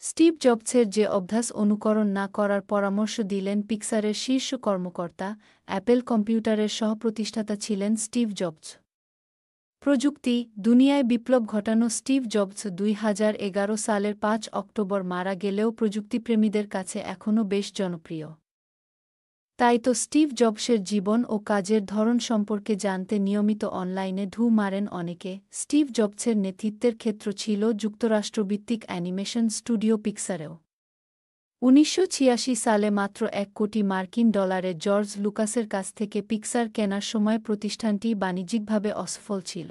Steve জবসের যে অভ্যাস অনুকরণ না করার পরামর্শ দিলেন পিক্সারের শীর্ষ কর্মকর্তা, অ্যাপল কম্পিউটারের সহপ্রতিষ্ঠাতা ছিলেন স্টিভ জবস। প্রযুক্তি দুনিয়ায় বিপ্লব ঘটানো স্টিভ জবস ২০১১ সালের ৫ অক্টোবর মারা গেলেও প্রযুক্তিপ্রেমীদের কাছে এখনও বেশ জনপ্রিয়। তাই তো স্টিভ জবসের জীবন ও কাজের ধরন সম্পর্কে জানতে নিয়মিত অনলাইনে ঢু মারেন অনেকে। স্টিভ জবসের নেতৃত্বের ক্ষেত্র ছিল যুক্তরাষ্ট্রভিত্তিক অ্যানিমেশন স্টুডিও পিক্সারেও। ১৯৮৬ সালে মাত্র $১ কোটি জর্জ লুকাসের কাছ থেকে পিক্সার কেনার সময় প্রতিষ্ঠানটি বাণিজ্যিকভাবে অসফল ছিল।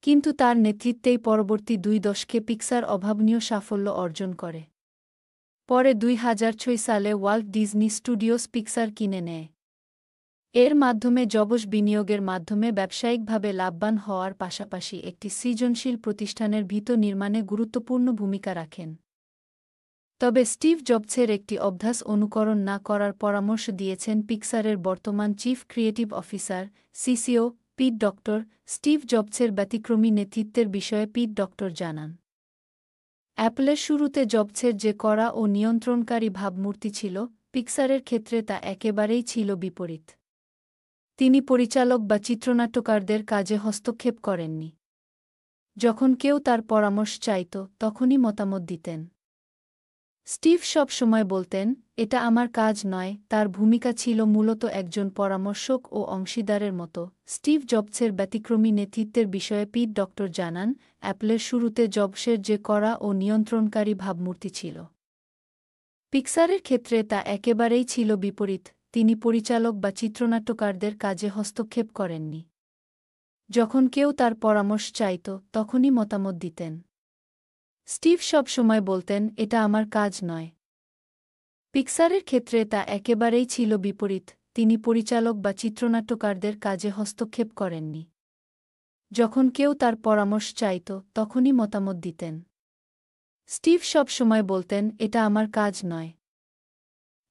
কিন্তু তার নেতৃত্বেই পরবর্তী ২ দশকে পিক্সার অভাবনীয় সাফল্য অর্জন করে। পরে ২০০৬ সালে ওয়াল্ট ডিজনি স্টুডিওস পিক্সার কিনে নেয়। এর মাধ্যমে জবস বিনিয়োগের মাধ্যমে ব্যবসায়িকভাবে লাভবান হওয়ার পাশাপাশি একটি সৃজনশীল প্রতিষ্ঠানের ভিত নির্মাণে গুরুত্বপূর্ণ ভূমিকা রাখেন। তবে স্টিভ জবসের একটি অভ্যাস অনুকরণ না করার পরামর্শ দিয়েছেন পিক্সারের বর্তমান চিফ ক্রিয়েটিভ অফিসার, সিসিও, পিট ডক্টর। স্টিভ জবসের ব্যতিক্রমী নেতৃত্বের বিষয়ে পিট ডক্টর জানান, অ্যাপলের শুরুতে জবসের যে কড়া ও নিয়ন্ত্রণকারী ভাবমূর্তি ছিল, পিক্সারের ক্ষেত্রে তা একেবারেই ছিল বিপরীত। তিনি পরিচালক বা চিত্রনাট্যকারদের কাজে হস্তক্ষেপ করেননি। যখন কেউ তার পরামর্শ চাইত, তখনই মতামত দিতেন। স্টিভ সব সময় বলতেন, এটা আমার কাজ নয়। তার ভূমিকা ছিল মূলত একজন পরামর্শক ও অংশীদারের মতো। স্টিভ জবসের ব্যতিক্রমী নেতৃত্বের বিষয়ে পিট ডক্টর জানান, অ্যাপলের শুরুতে জবসের যে কড়া ও নিয়ন্ত্রণকারী ভাবমূর্তি ছিল, পিক্সারের ক্ষেত্রে তা একেবারেই ছিল বিপরীত। তিনি পরিচালক বা চিত্রনাট্যকারদের কাজে হস্তক্ষেপ করেননি। যখন কেউ তার পরামর্শ চাইত, তখনই মতামত দিতেন। স্টিভ সব সময় বলতেন, এটা আমার কাজ নয়। পিক্সারের ক্ষেত্রে তা একেবারেই ছিল বিপরীত। তিনি পরিচালক বা চিত্রনাট্যকারদের কাজে হস্তক্ষেপ করেননি। যখন কেউ তার পরামর্শ চাইত, তখনই মতামত দিতেন। স্টিভ সব সময় বলতেন, এটা আমার কাজ নয়।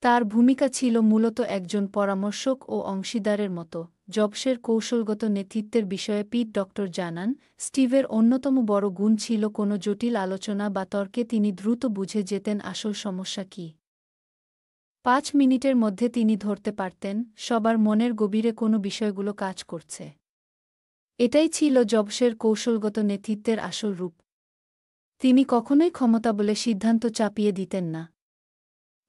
তার ভূমিকা ছিল মূলত একজন পরামর্শক ও অংশীদারের মতো। জবসের কৌশলগত নেতৃত্বের বিষয়ে পিট ডক্টর জানান, স্টিভের অন্যতম বড় গুণ ছিল কোনো জটিল আলোচনা বা তর্কে তিনি দ্রুত বুঝে যেতেন আসল সমস্যা কী। ৫ মিনিটের মধ্যে তিনি ধরতে পারতেন সবার মনের গভীরে কোনো বিষয়গুলো কাজ করছে। এটাই ছিল জবসের কৌশলগত নেতৃত্বের আসল রূপ। তিনি কখনোই ক্ষমতা বলে সিদ্ধান্ত চাপিয়ে দিতেন না।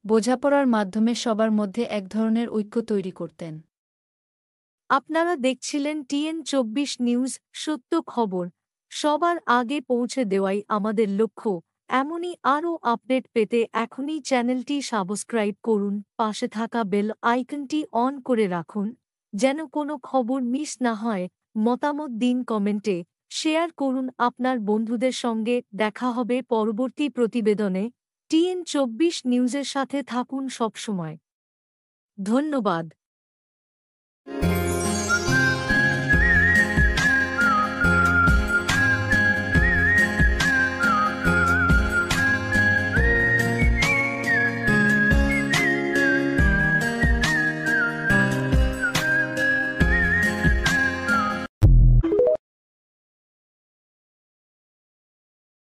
বোঝাপড়ার মাধ্যমে সবার মধ্যে এক ধরনের ঐক্য তৈরি করতেন। আপনারা দেখছিলেন TN24 নিউজ, সত্য খবর সবার আগে পৌঁছে দেওয়াই আমাদের লক্ষ্য। এমনই আরও আপডেট পেতে এখনই চ্যানেলটি সাবস্ক্রাইব করুন, পাশে থাকা বেল আইকনটি অন করে রাখুন, যেন কোনো খবর মিস না হয়। মতামত দিন কমেন্টে, শেয়ার করুন আপনার বন্ধুদের সঙ্গে। দেখা হবে পরবর্তী প্রতিবেদনে। TN24 নিউজের সাথে থাকুন সবসময়। ধন্যবাদ।